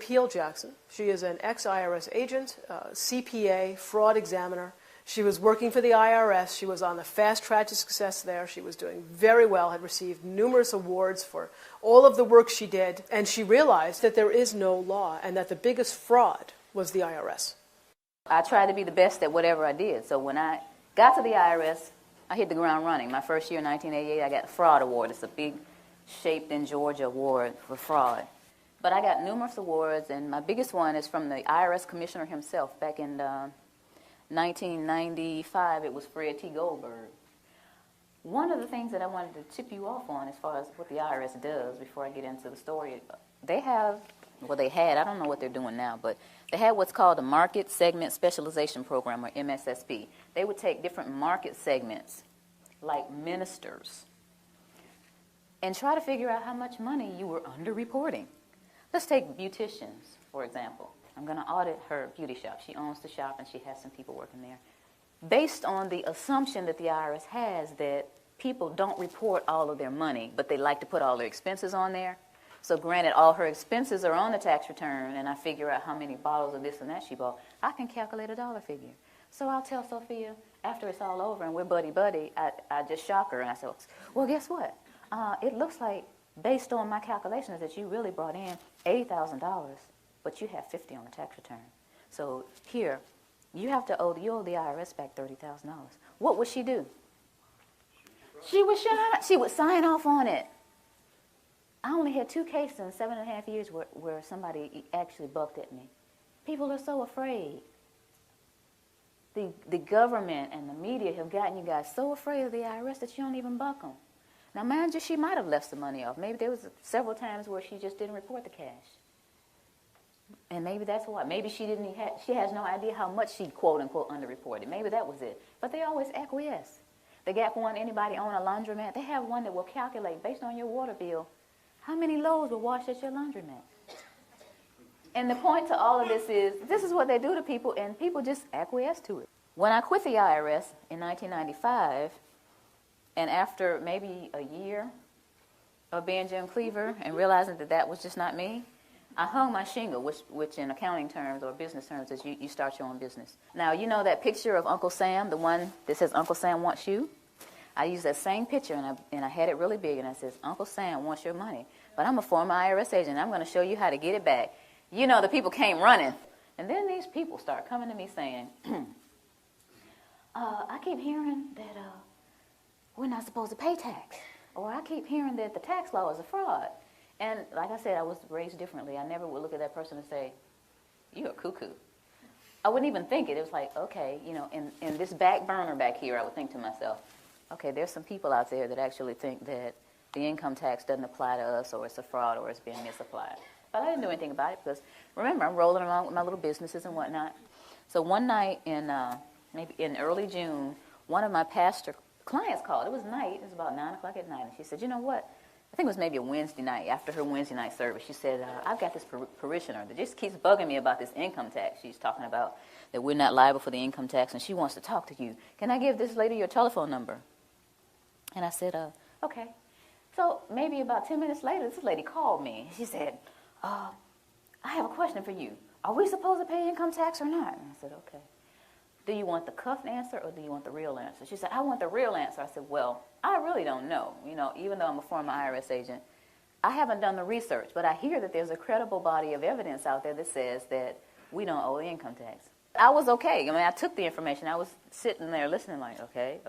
Peel Jackson. She is an ex-IRS agent, CPA, fraud examiner. She was working for the IRS. She was on the fast track to success there. She was doing very well, had received numerous awards for all of the work she did. And she realized that there is no law and that the biggest fraud was the IRS. I tried to be the best at whatever I did. So when I got to the IRS, I hit the ground running. My first year in 1988, I got the Fraud Award. It's a big Shaped in Georgia award for fraud. But I got numerous awards, and my biggest one is from the IRS commissioner himself. Back in 1995, it was Fred T. Goldberg. One of the things that I wanted to tip you off on as far as what the IRS does, before I get into the story, they had, I don't know what they're doing now, but they had what's called a Market Segment Specialization Program, or MSSP. They would take different market segments, like ministers, and try to figure out how much money you were underreporting. Let's take beauticians, for example. I'm going to audit her beauty shop. She owns the shop, and she has some people working there. Based on the assumption that the IRS has that people don't report all of their money, but they like to put all their expenses on there. So granted, all her expenses are on the tax return, and I figure out how many bottles of this and that she bought, I can calculate a dollar figure. So I'll tell Sophia, after it's all over and we're buddy-buddy, I just shock her, and I say, well, guess what? It looks like, based on my calculations, that you really brought in $80,000, but you have $50 on the tax return. So here, you owe the IRS back $30,000. What would she do? She would sign off on it. I only had 2 cases in 7.5 years where somebody actually bucked at me. People are so afraid. The government and the media have gotten you guys so afraid of the IRS that you don't even buck them. Now, mind you, she might have left some money off. Maybe there was several times where she just didn't report the cash. And maybe that's why. Maybe she has no idea how much she, quote-unquote, underreported. Maybe that was it. But they always acquiesce. They got one, anybody own a laundromat, they have one that will calculate, based on your water bill, how many loads were washed at your laundromat. And the point to all of this is what they do to people, and people just acquiesce to it. When I quit the IRS in 1995, and after maybe a year of being Jim Cleaver and realizing that that was just not me, I hung my shingle, which in accounting terms or business terms is you start your own business. Now, you know that picture of Uncle Sam, the one that says Uncle Sam wants you? I used that same picture, and I had it really big, and I says, Uncle Sam wants your money, but I'm a former IRS agent, and I'm going to show you how to get it back. You know, the people came running. And then these people start coming to me saying, I keep hearing that we're not supposed to pay tax. Or I keep hearing that the tax law is a fraud. And like I said, I was raised differently. I never would look at that person and say, you're a cuckoo. I wouldn't even think it. It was like, okay, you know, in this back burner back here, I would think to myself, okay, there's some people out there that actually think that the income tax doesn't apply to us, or it's a fraud, or it's being misapplied. But I didn't do anything about it because, remember, I'm rolling along with my little businesses and whatnot. So one night maybe in early June, one of my pastor clients called. It was night. It was about 9 o'clock at night. And she said, you know what? I think it was maybe a Wednesday night, after her Wednesday night service. She said, I've got this parishioner that just keeps bugging me about this income tax. She's talking about that we're not liable for the income tax, and she wants to talk to you. Can I give this lady your telephone number? And I said, okay. So maybe about 10 minutes later, this lady called me. She said, I have a question for you. Are we supposed to pay income tax or not? And I said, okay. Do you want the cuffed answer or do you want the real answer? She said, I want the real answer. I said, well, I really don't know. You know, even though I'm a former IRS agent, I haven't done the research, but I hear that there's a credible body of evidence out there that says that we don't owe the income tax. I was okay. I mean, I took the information. I was sitting there listening like, okay.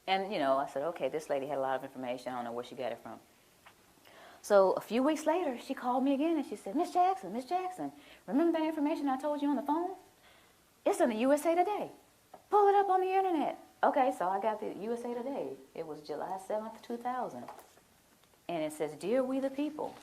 And, you know, I said, okay, this lady had a lot of information. I don't know where she got it from. So a few weeks later, she called me again, and she said, Miss Jackson, remember that information I told you on the phone? It's in the USA Today. Pull it up on the internet. Okay, so I got the USA Today. It was July 7th, 2000. And it says, Dear we the people,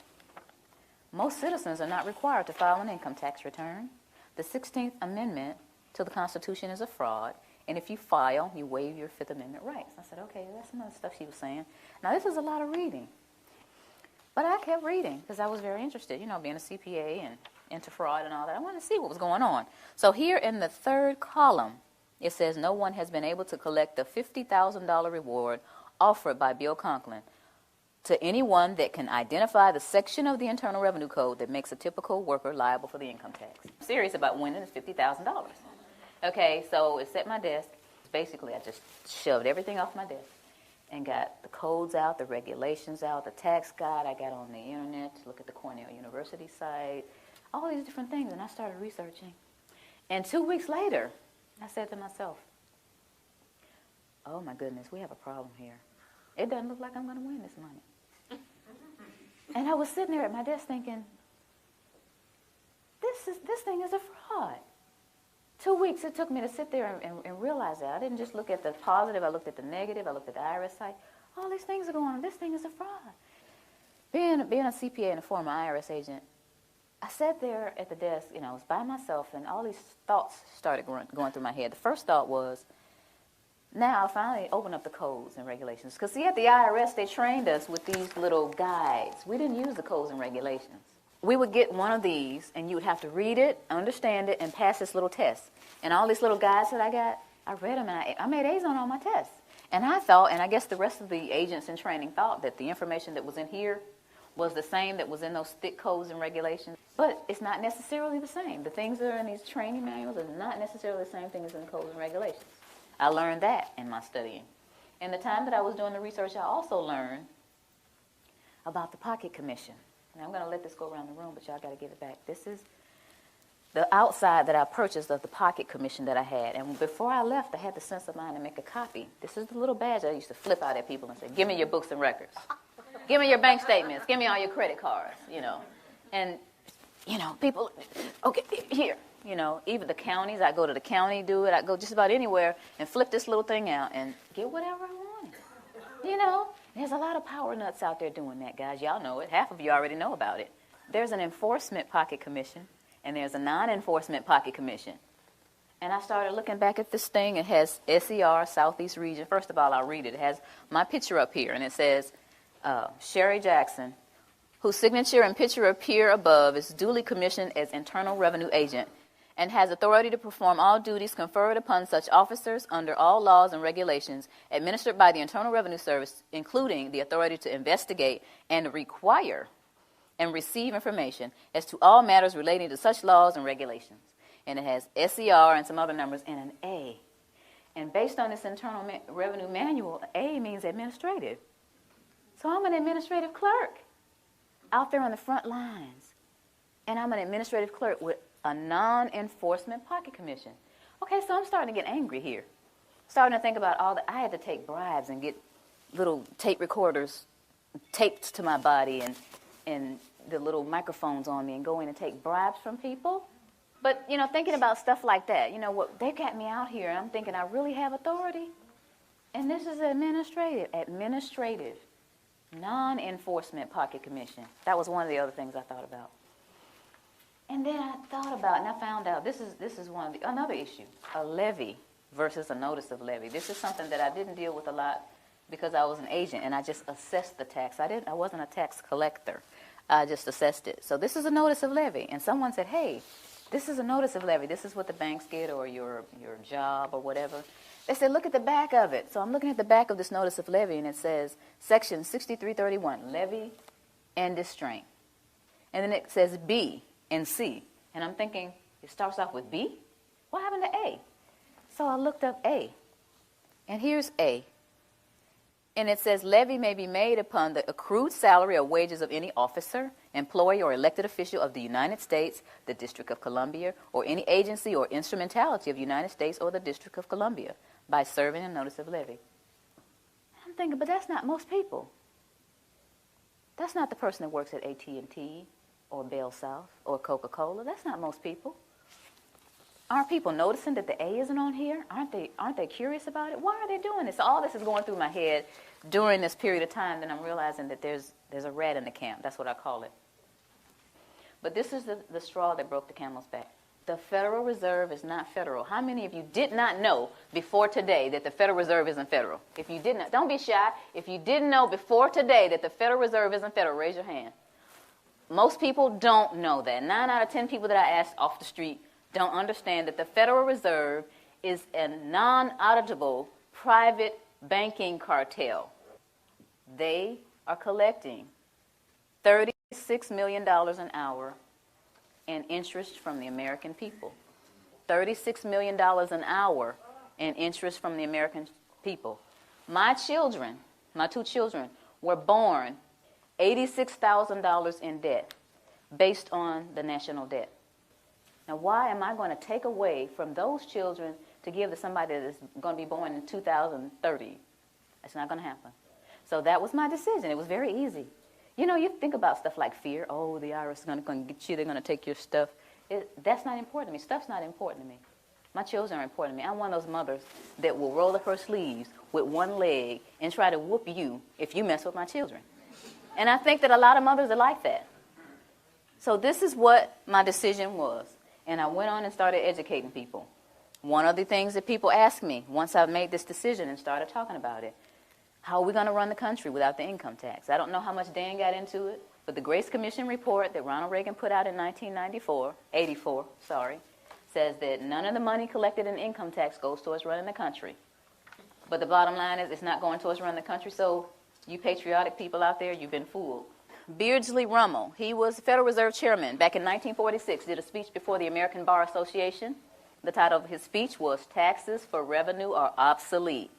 most citizens are not required to file an income tax return. The 16th Amendment to the Constitution is a fraud. And if you file, you waive your Fifth Amendment rights. I said, okay, that's some of the stuff she was saying. Now, this is a lot of reading. But I kept reading because I was very interested, you know, being a CPA and into fraud and all that. I wanted to see what was going on. So here in the third column, it says, no one has been able to collect the $50,000 reward offered by Bill Conklin. to anyone that can identify the section of the Internal Revenue Code that makes a typical worker liable for the income tax. I'm serious about winning is $50,000. Okay, so it's at my desk. Basically, I just shoved everything off my desk and got the codes out, the regulations out, the tax guide I got on the internet to look at the Cornell University site, all these different things, and I started researching. And 2 weeks later, I said to myself, oh my goodness, we have a problem here. It doesn't look like I'm going to win this money. And I was sitting there at my desk thinking, this thing is a fraud. 2 weeks it took me to sit there and realize that. I didn't just look at the positive, I looked at the negative, I looked at the IRS site. All these things are going on. This thing is a fraud. Being a CPA and a former IRS agent, I sat there at the desk, I was by myself, and all these thoughts started going through my head. The first thought was, now I'll finally open up the codes and regulations. Because see, at the IRS, they trained us with these little guides. We didn't use the codes and regulations. We would get one of these, and you would have to read it, understand it, and pass this little test. And all these little guides that I got, I read them, and I made A's on all my tests. And I thought, and I guess the rest of the agents in training thought, that the information that was in here was the same that was in those thick codes and regulations. But it's not necessarily the same. The things that are in these training manuals are not necessarily the same thing as in the codes and regulations. I learned that in my studying. In the time that I was doing the research, I also learned about the pocket commission. And I'm going to let this go around the room, but y'all got to give it back. This is the outside that I purchased of the pocket commission that I had. And before I left, I had the sense of mind to make a copy. This is the little badge I used to flip out at people and say, give me your books and records. Give me your bank statements. Give me all your credit cards, And, people, okay, here. Even the counties, I go to the county, do it. I go just about anywhere and flip this little thing out and get whatever I wanted. There's a lot of power nuts out there doing that, guys. Y'all know it. Half of you already know about it. There's an enforcement pocket commission, and there's a non-enforcement pocket commission. And I started looking back at this thing. It has SER, Southeast Region. First of all, I'll read it. It has my picture up here, and it says, Sherry Jackson, whose signature and picture appear above, is duly commissioned as Internal Revenue Agent and has authority to perform all duties conferred upon such officers under all laws and regulations administered by the Internal Revenue Service, including the authority to investigate and require and receive information as to all matters relating to such laws and regulations. And it has SER and some other numbers and an A. And based on this Internal Revenue Manual, A means administrative. So I'm an administrative clerk out there on the front lines. And I'm an administrative clerk with a non-enforcement pocket commission. Okay, so I'm starting to get angry here. Starting to think about I had to take bribes and get little tape recorders taped to my body and the little microphones on me and go in and take bribes from people. But, thinking about stuff like that, what they got me out here, and I'm thinking I really have authority. And this is administrative, non-enforcement pocket commission. That was one of the other things I thought about. And then I thought about, and I found out this is another issue, a levy versus a notice of levy. This is something that I didn't deal with a lot because I was an agent and I just assessed the tax. I wasn't a tax collector. I just assessed it. So this is a notice of levy. And someone said, hey, this is a notice of levy. This is what the banks get or your job or whatever. They said, look at the back of it. So I'm looking at the back of this notice of levy, and it says, Section 6331, levy and distraint. And then it says B and C. And I'm thinking, it starts off with B? What happened to A? So I looked up A. And here's A. And it says, levy may be made upon the accrued salary or wages of any officer, employee, or elected official of the United States, the District of Columbia, or any agency or instrumentality of the United States or the District of Columbia by serving a notice of levy. I'm thinking, but that's not most people. That's not the person that works at AT&T or Bell South or Coca-Cola. That's not most people. Aren't people noticing that the A isn't on here? Aren't they curious about it? Why are they doing this? All this is going through my head during this period of time, then I'm realizing that there's a rat in the camp. That's what I call it. But this is the straw that broke the camel's back. The Federal Reserve is not federal. How many of you did not know before today that the Federal Reserve isn't federal? If you didn't, don't be shy. If you didn't know before today that the Federal Reserve isn't federal, raise your hand. Most people don't know that. 9 out of 10 people that I asked off the street don't understand that the Federal Reserve is a non-auditable private banking cartel. They are collecting $36 million an hour in interest from the American people. $36 million an hour in interest from the American people. My children, my 2 children, were born $86,000 in debt based on the national debt. Now, why am I going to take away from those children to give to somebody that is going to be born in 2030? That's not going to happen. So that was my decision. It was very easy. You know, you think about stuff like fear. Oh, the IRS is going to get you. They're going to take your stuff. That's not important to me. Stuff's not important to me. My children are important to me. I'm one of those mothers that will roll up her sleeves with one leg and try to whoop you if you mess with my children. And I think that a lot of mothers are like that. So this is what my decision was. And I went on and started educating people. One of the things that people asked me once I made this decision and started talking about it, how are we going to run the country without the income tax? I don't know how much Dan got into it, but the Grace Commission report that Ronald Reagan put out in 1984, says that none of the money collected in income tax goes towards running the country. But the bottom line is it's not going towards running the country, so you patriotic people out there, you've been fooled. Beardsley Rummel, he was Federal Reserve Chairman back in 1946, did a speech before the American Bar Association. The title of his speech was Taxes for Revenue Are Obsolete.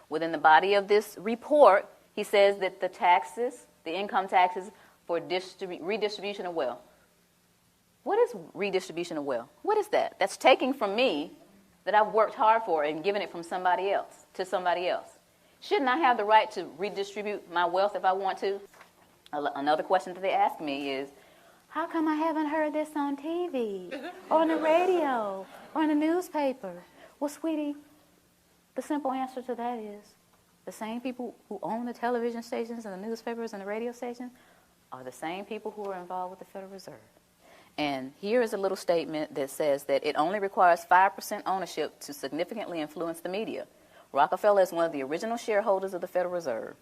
Within the body of this report, he says that the taxes, the income taxes for redistribution of wealth. What is redistribution of wealth? What is that? That's taking from me that I've worked hard for and giving it from somebody else to somebody else. Shouldn't I have the right to redistribute my wealth if I want to? Another question that they ask me is, how come I haven't heard this on TV or on the radio or in the newspaper? Well, sweetie, the simple answer to that is the same people who own the television stations and the newspapers and the radio stations are the same people who are involved with the Federal Reserve. And here is a little statement that says that it only requires 5% ownership to significantly influence the media. Rockefeller is one of the original shareholders of the Federal Reserve.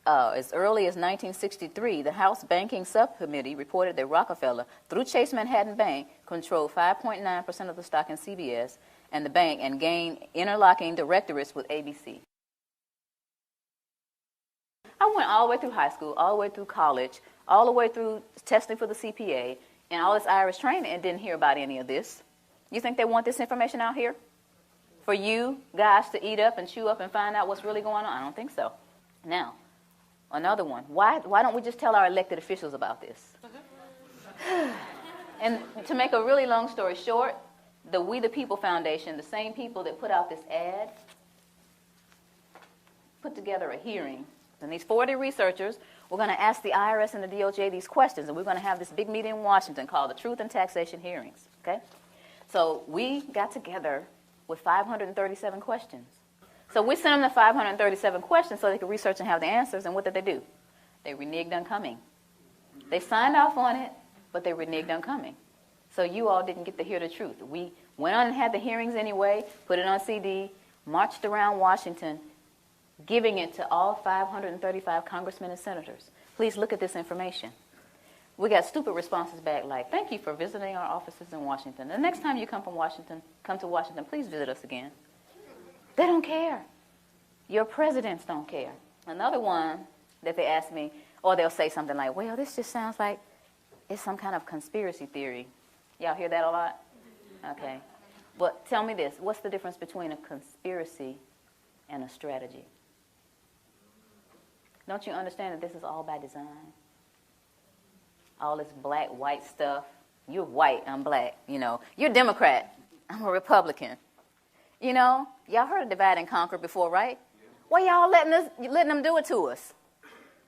As early as 1963, the House Banking Subcommittee reported that Rockefeller, through Chase Manhattan Bank, controlled 5.9% of the stock in CBS and the bank and gained interlocking directorates with ABC. I went all the way through high school, all the way through college, all the way through testing for the CPA, and all this IRS training and didn't hear about any of this. You think they want this information out here? For you guys to eat up and chew up and find out what's really going on? I don't think so. Now, another one. Why don't we just tell our elected officials about this? And to make a really long story short, the We the People Foundation, the same people that put out this ad, put together a hearing. And these 40 researchers were going to ask the IRS and the DOJ these questions, and we're going to have this big meeting in Washington called the Truth and Taxation Hearings. Okay? So we got together with 537 questions. So we sent them the 537 questions so they could research and have the answers, and what did they do? They reneged on coming. They signed off on it, but they reneged on coming. So you all didn't get to hear the truth. We went on and had the hearings anyway, put it on CD, marched around Washington, giving it to all 535 congressmen and senators. Please look at this information. We got stupid responses back like, thank you for visiting our offices in Washington. The next time you come to Washington, please visit us again. They don't care. Your presidents don't care. Another one that they ask me, or they'll say something like, well, this just sounds like it's some kind of conspiracy theory. Y'all hear that a lot? Okay. But tell me this, what's the difference between a conspiracy and a strategy? Don't you understand that this is all by design? All this black, white stuff. You're white, I'm black, you know. You're Democrat, I'm a Republican. You know, y'all heard of divide and conquer before, right? Why y'all letting them do it to us?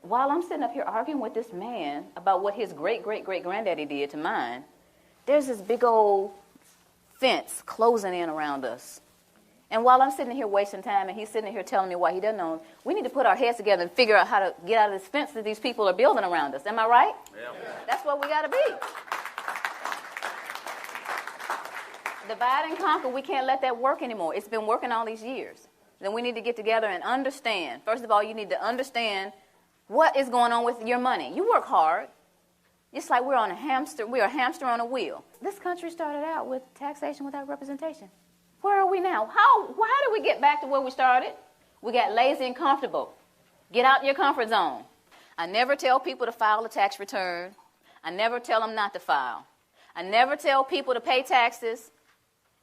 While I'm sitting up here arguing with this man about what his great-great-great-granddaddy did to mine, there's this big old fence closing in around us. And while I'm sitting here wasting time and he's sitting here telling me why he doesn't know, we need to put our heads together and figure out how to get out of this fence that these people are building around us. Am I right? Yeah. That's what we got to be. Divide and conquer, we can't let that work anymore. It's been working all these years. Then we need to get together and understand. First of all, you need to understand what is going on with your money. You work hard. It's like we're a hamster on a wheel. This country started out with taxation without representation. Where are we now? Why did we get back to where we started? We got lazy and comfortable. Get out your comfort zone. I never tell people to file a tax return. I never tell them not to file. I never tell people to pay taxes,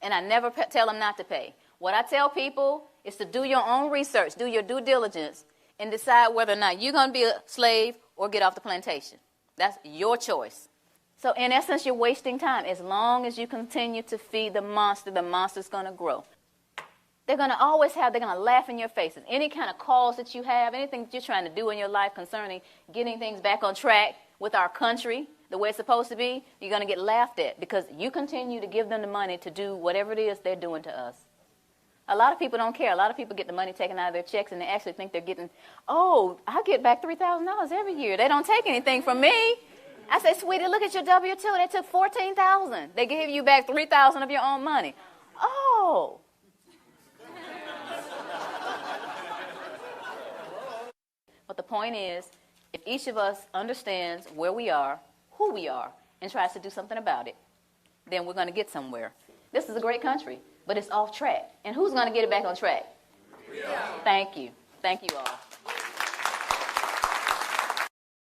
and I never tell them not to pay. What I tell people is to do your own research, do your due diligence, and decide whether or not you're going to be a slave or get off the plantation. That's your choice. So in essence, you're wasting time. As long as you continue to feed the monster's going to grow. They're going to they're going to laugh in your faces. Any kind of cause that you have, anything that you're trying to do in your life concerning getting things back on track with our country, the way it's supposed to be, you're going to get laughed at because you continue to give them the money to do whatever it is they're doing to us. A lot of people don't care. A lot of people get the money taken out of their checks and they actually think they're getting, oh, I get back $3,000 every year. They don't take anything from me. I say, sweetie, look at your W-2. They took $14,000. They gave you back $3,000 of your own money. Oh. But the point is, if each of us understands where we are, who we are, and tries to do something about it, then we're going to get somewhere. This is a great country, but it's off track. And who's going to get it back on track? Yeah. Thank you. Thank you all.